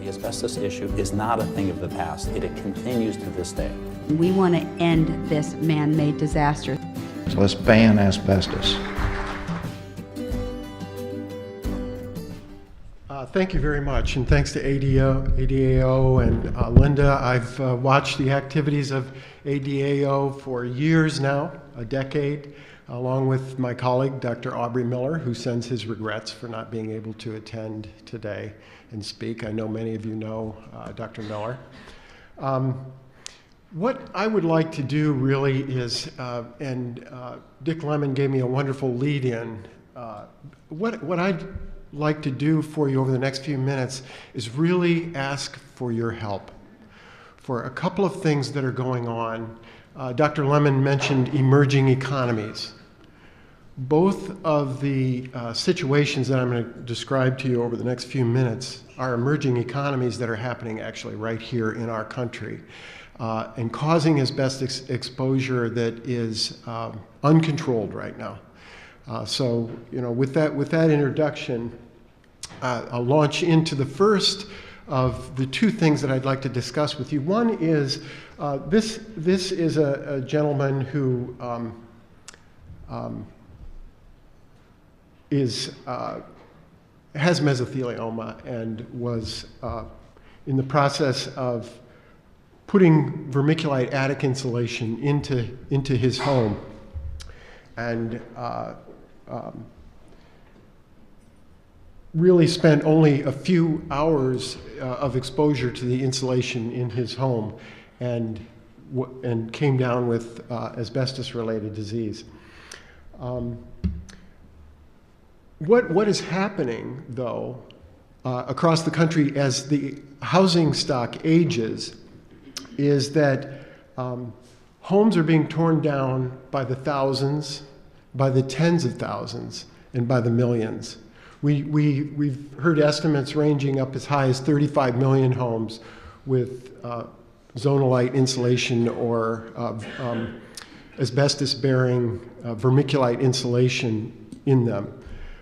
The asbestos issue is not a thing of the past. It continues to this day. We want to end this man-made disaster. So let's ban asbestos. Thank you very much, and thanks to ADAO and Linda. I've watched the activities of ADAO for years now, a decade, along with my colleague, Dr. Aubrey Miller, who sends his regrets for not being able to attend today and speak. I know many of you know Dr. Miller. What I would like to do really is, and Dick Lemon gave me a wonderful lead-in, what I'd like to do for you over the next few minutes is really ask for your help for a couple of things that are going on. Dr. Lemon mentioned emerging economies. Both of the situations that I'm going to describe to you over the next few minutes are emerging economies that are happening actually right here in our country and causing asbestos exposure that is uncontrolled right now. So, you know, with that introduction, I'll launch into the first of the two things that I'd like to discuss with you. One is this is a gentleman who has mesothelioma and was in the process of putting vermiculite attic insulation into his home, and really spent only a few hours of exposure to the insulation in his home, and came down with asbestos-related disease. What is happening, though, across the country as the housing stock ages is that homes are being torn down by the thousands, by the tens of thousands, and by the millions. We've heard estimates ranging up as high as 35 million homes with zonalite insulation or asbestos-bearing vermiculite insulation in them.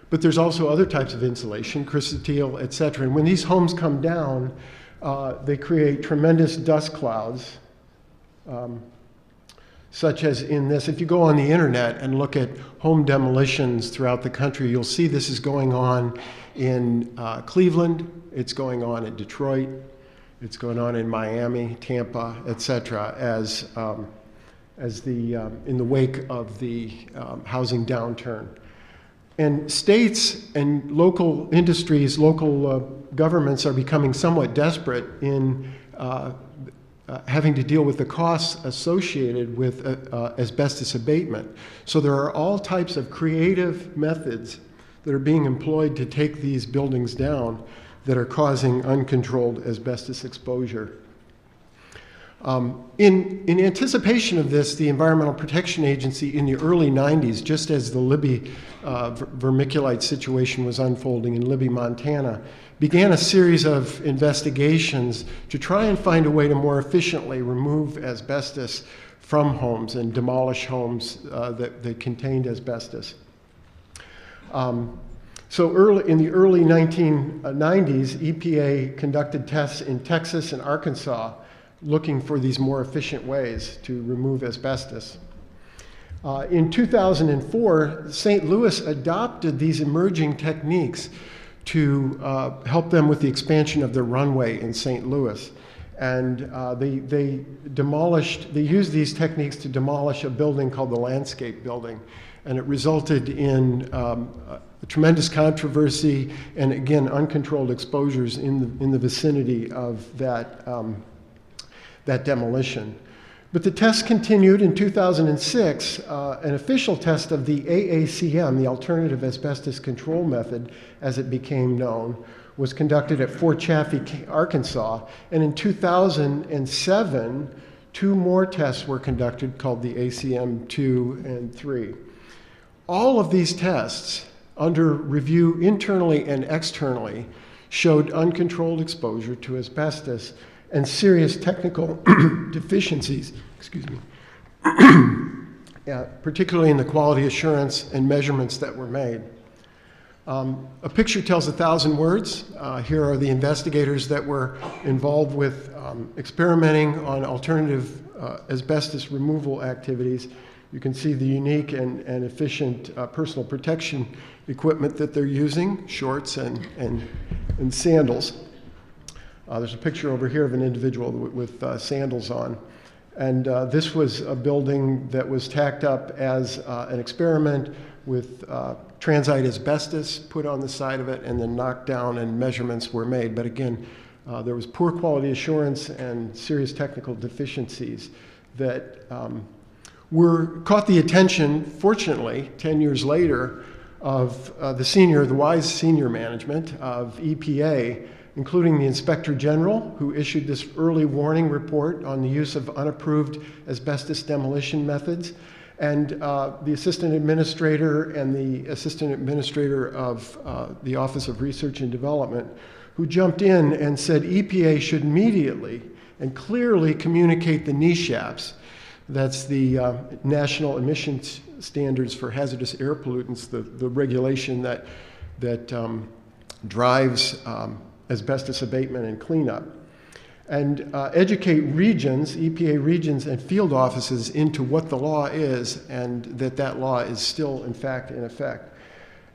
But there's also other types of insulation, chrysotile, et cetera. And when these homes come down, they create tremendous dust clouds, such as in this. If you go on the internet and look at home demolitions throughout the country, you'll see this is going on in Cleveland, it's going on in Detroit, it's going on in Miami, Tampa, et cetera, in the wake of the housing downturn. And states and local industries, local governments are becoming somewhat desperate in having to deal with the costs associated with asbestos abatement. So there are all types of creative methods that are being employed to take these buildings down that are causing uncontrolled asbestos exposure. In anticipation of this, the Environmental Protection Agency in the early 90s, just as the Libby vermiculite situation was unfolding in Libby, Montana, began a series of investigations to try and find a way to more efficiently remove asbestos from homes and demolish homes that contained asbestos. So in the early 1990s, EPA conducted tests in Texas and Arkansas looking for these more efficient ways to remove asbestos. In 2004, St. Louis adopted these emerging techniques to help them with the expansion of their runway in St. Louis. And they used these techniques to demolish a building called the Landscape Building. And it resulted in a tremendous controversy and, again, uncontrolled exposures in the vicinity of that demolition. But the test continued in 2006. An official test of the AACM, the Alternative Asbestos Control Method, as it became known, was conducted at Fort Chaffee, Arkansas. And in 2007, two more tests were conducted called the ACM 2 and 3. All of these tests, under review internally and externally, showed uncontrolled exposure to asbestos and serious technical deficiencies, particularly in the quality assurance and measurements that were made. A picture tells 1,000 words. Here are the investigators that were involved with experimenting on alternative asbestos removal activities. You can see the unique and efficient personal protection equipment that they're using, shorts and sandals. There's a picture over here of an individual with sandals on. And this was a building that was tacked up as an experiment with transite asbestos put on the side of it and then knocked down and measurements were made. But again, there was poor quality assurance and serious technical deficiencies that caught the attention, fortunately, 10 years later, of the Weis senior management of EPA, including the Inspector General, who issued this early warning report on the use of unapproved asbestos demolition methods, and the Assistant Administrator and the Assistant Administrator of the Office of Research and Development, who jumped in and said EPA should immediately and clearly communicate the NESHAPs, that's the National Emissions Standards for Hazardous Air Pollutants, the regulation that drives asbestos abatement and cleanup, and educate regions, EPA regions and field offices into what the law is and that law is still, in fact, in effect.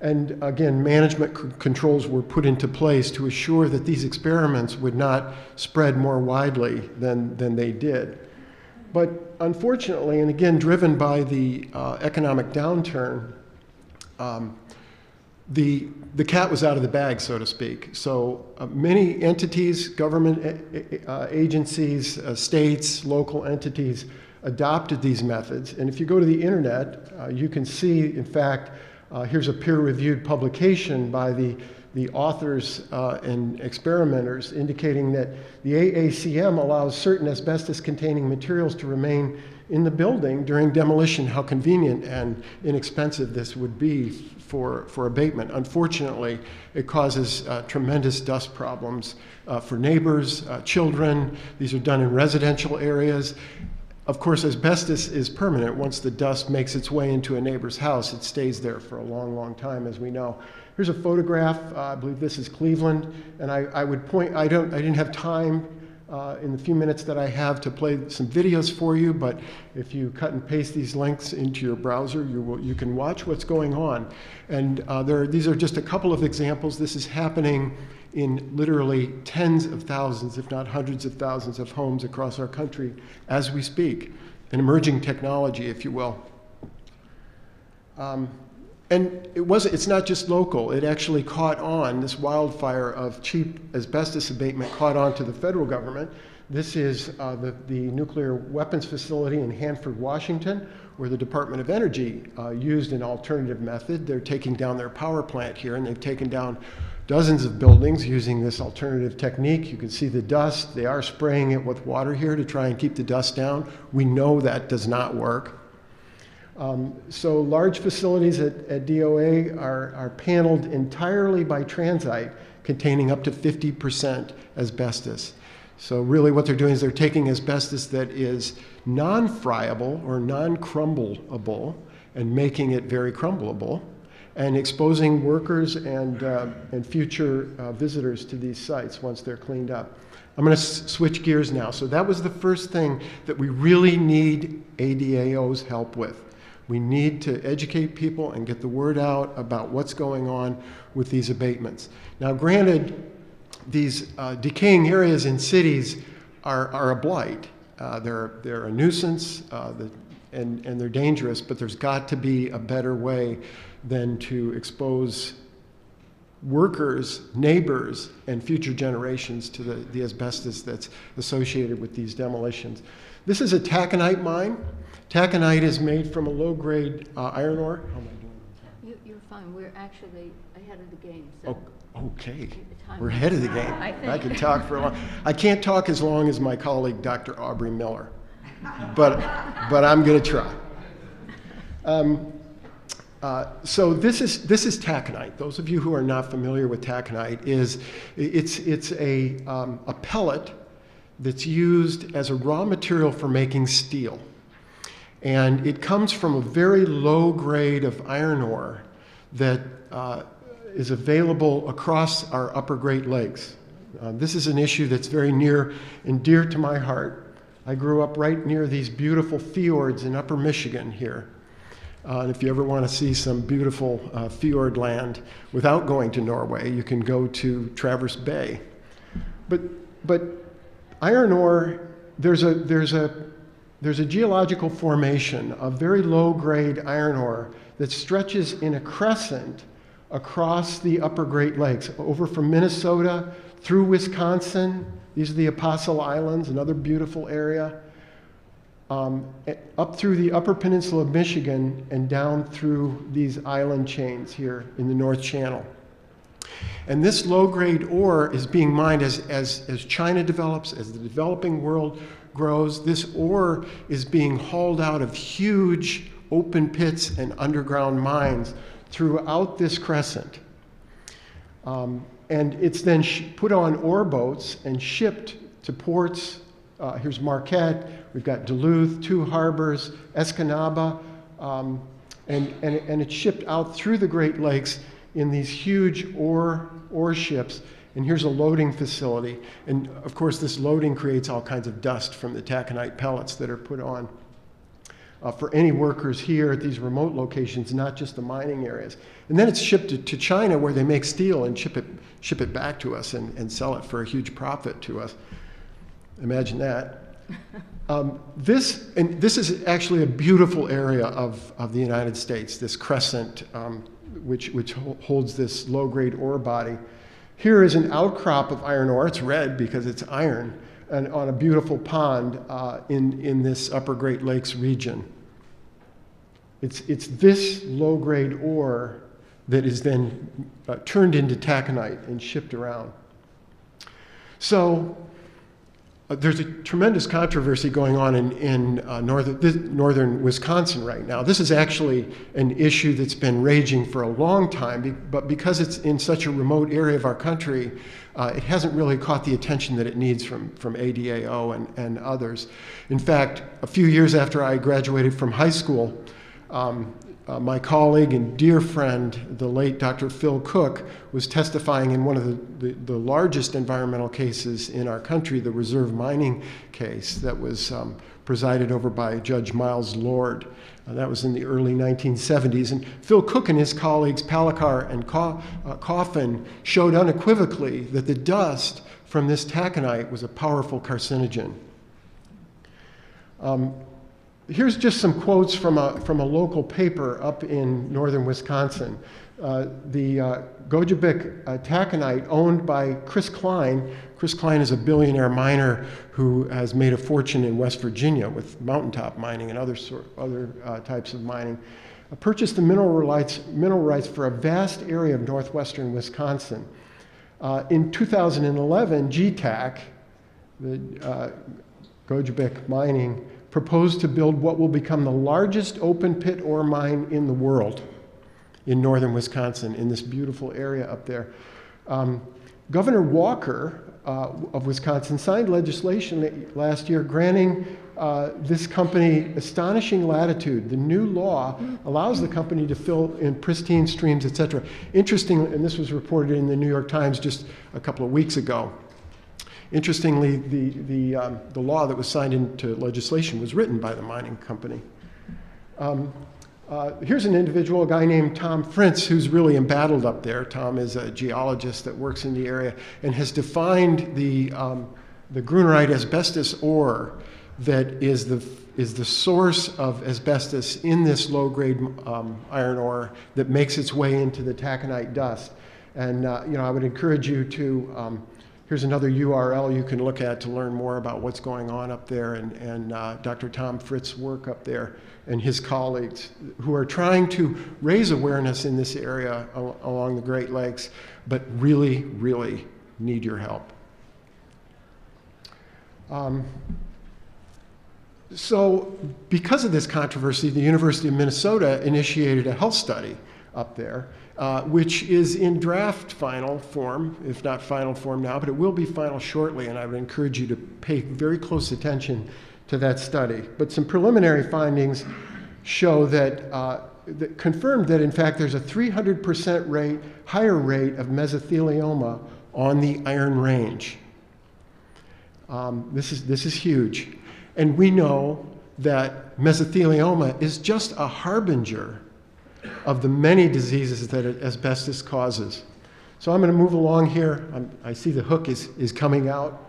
And again, management controls were put into place to assure that these experiments would not spread more widely than they did. But unfortunately, and again, driven by the economic downturn, the cat was out of the bag, so to speak. So many entities, government agencies, states, local entities adopted these methods. And if you go to the internet, you can see, in fact, here's a peer-reviewed publication by the authors and experimenters indicating that the AACM allows certain asbestos-containing materials to remain in the building during demolition. How convenient and inexpensive this would be for abatement. Unfortunately, it causes tremendous dust problems for neighbors, children. These are done in residential areas. Of course, asbestos is permanent. Once the dust makes its way into a neighbor's house, it stays there for a long, long time, as we know. Here's a photograph. I believe this is Cleveland. And I would point, I didn't have time in the few minutes that I have to play some videos for you, but if you cut and paste these links into your browser, you can watch what's going on. And these are just a couple of examples. This is happening in literally tens of thousands, if not hundreds of thousands of homes across our country as we speak. An emerging technology, if you will. And it's not just local. It actually caught on, this wildfire of cheap asbestos abatement caught on to the federal government. This is the nuclear weapons facility in Hanford, Washington, where the Department of Energy used an alternative method. They're taking down their power plant here, and they've taken down dozens of buildings using this alternative technique. You can see the dust. They are spraying it with water here to try and keep the dust down. We know that does not work. So large facilities at DOA are paneled entirely by transite containing up to 50% asbestos. So really what they're doing is they're taking asbestos that is non-friable or non-crumbleable and making it very crumbleable and exposing workers and future visitors to these sites once they're cleaned up. I'm going to switch gears now. So that was the first thing that we really need ADAO's help with. We need to educate people and get the word out about what's going on with these abatements. Now, granted, these decaying areas in cities are a blight. They're a nuisance and they're dangerous, but there's got to be a better way than to expose workers, neighbors, and future generations to the asbestos that's associated with these demolitions. This is a taconite mine. Taconite is made from a low-grade iron ore. How am I doing? You're fine. We're actually ahead of the game. So okay. We're ahead of the game. I can talk for a long. I can't talk as long as my colleague, Dr. Aubrey Miller, but I'm going to try. So this is taconite. Those of you who are not familiar with taconite, it's a pellet that's used as a raw material for making steel. And it comes from a very low grade of iron ore that is available across our upper Great Lakes. This is an issue that's very near and dear to my heart. I grew up right near these beautiful fjords in upper Michigan here. And if you ever want to see some beautiful fjord land without going to Norway, you can go to Traverse Bay. But iron ore, there's a geological formation of very low-grade iron ore that stretches in a crescent across the upper Great Lakes, over from Minnesota through Wisconsin. These are the Apostle Islands, another beautiful area. Up through the upper peninsula of Michigan and down through these island chains here in the North Channel. And this low-grade ore is being mined as China develops, as the developing world grows. This ore is being hauled out of huge open pits and underground mines throughout this crescent. And it's then put on ore boats and shipped to ports. Here's Marquette, we've got Duluth, two harbors, Escanaba, and it's shipped out through the Great Lakes in these huge ore ships. And here's a loading facility. And of course, this loading creates all kinds of dust from the taconite pellets that are put on. For any workers here at these remote locations, not just the mining areas. And then it's shipped to China, where they make steel and ship it back to us and sell it for a huge profit to us. Imagine that. This is actually a beautiful area of the United States, this crescent, which holds this low-grade ore body. Here is an outcrop of iron ore. It's red because it's iron, and on a beautiful pond in this upper Great Lakes region. It's this low-grade ore that is then turned into taconite and shipped around. So there's a tremendous controversy going on in northern Wisconsin right now. This is actually an issue that's been raging for a long time, but because it's in such a remote area of our country, it hasn't really caught the attention that it needs from ADAO and others. In fact, a few years after I graduated from high school, my colleague and dear friend, the late Dr. Phil Cook, was testifying in one of the largest environmental cases in our country, the reserve mining case that was presided over by Judge Miles Lord. That was in the early 1970s. And Phil Cook and his colleagues, Palakar and Coffin, showed unequivocally that the dust from this taconite was a powerful carcinogen. Here's just some quotes from a local paper up in northern Wisconsin. The Gojebek taconite, owned by Chris Klein. Chris Klein is a billionaire miner who has made a fortune in West Virginia with mountaintop mining and other types of mining. Purchased the mineral rights for a vast area of northwestern Wisconsin. In 2011, GTAC, the Gojebek Mining, proposed to build what will become the largest open pit ore mine in the world in northern Wisconsin, in this beautiful area up there. Governor Walker of Wisconsin signed legislation last year granting this company astonishing latitude. The new law allows the company to fill in pristine streams, et cetera. Interesting, and this was reported in the New York Times just a couple of weeks ago. Interestingly, the law that was signed into legislation was written by the mining company. Here's an individual, a guy named Tom Frintz, who's really embattled up there. Tom is a geologist that works in the area and has defined the grunerite asbestos ore that is the source of asbestos in this low-grade iron ore that makes its way into the taconite dust. And I would encourage you to. Here's another URL you can look at to learn more about what's going on up there and Dr. Tom Fritz's work up there and his colleagues who are trying to raise awareness in this area along the Great Lakes, but really, really need your help. So because of this controversy, the University of Minnesota initiated a health study up there, which is in draft final form, if not final form now, but it will be final shortly, and I would encourage you to pay very close attention to that study. But some preliminary findings show that that confirmed that in fact there's a 300% higher rate of mesothelioma on the Iron Range. This is huge. And we know that mesothelioma is just a harbinger of the many diseases that asbestos causes. So I'm going to move along here. I see the hook is coming out.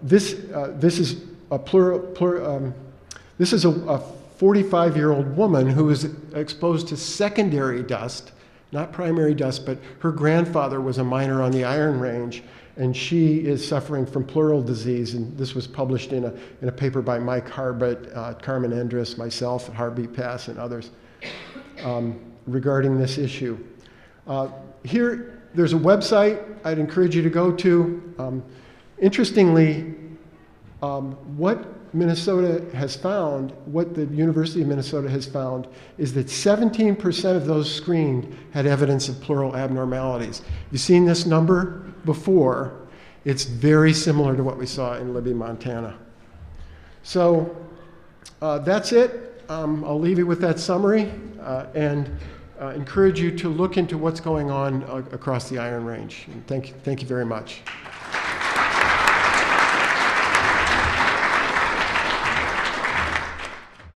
This is a this is a 45-year-old woman who was exposed to secondary dust, not primary dust, but her grandfather was a miner on the Iron Range, and she is suffering from Plural Disease. And this was published in a paper by Mike Harbut, Carmen Endres, myself, Harvey Pass, and others regarding this issue. Here, there's a website I'd encourage you to go to. Interestingly, what Minnesota has found, what the University of Minnesota has found, is that 17% of those screened had evidence of pleural abnormalities. You've seen this number before. It's very similar to what we saw in Libby, Montana. So that's it. I'll leave you with that summary and encourage you to look into what's going on across the Iron Range. And thank you very much.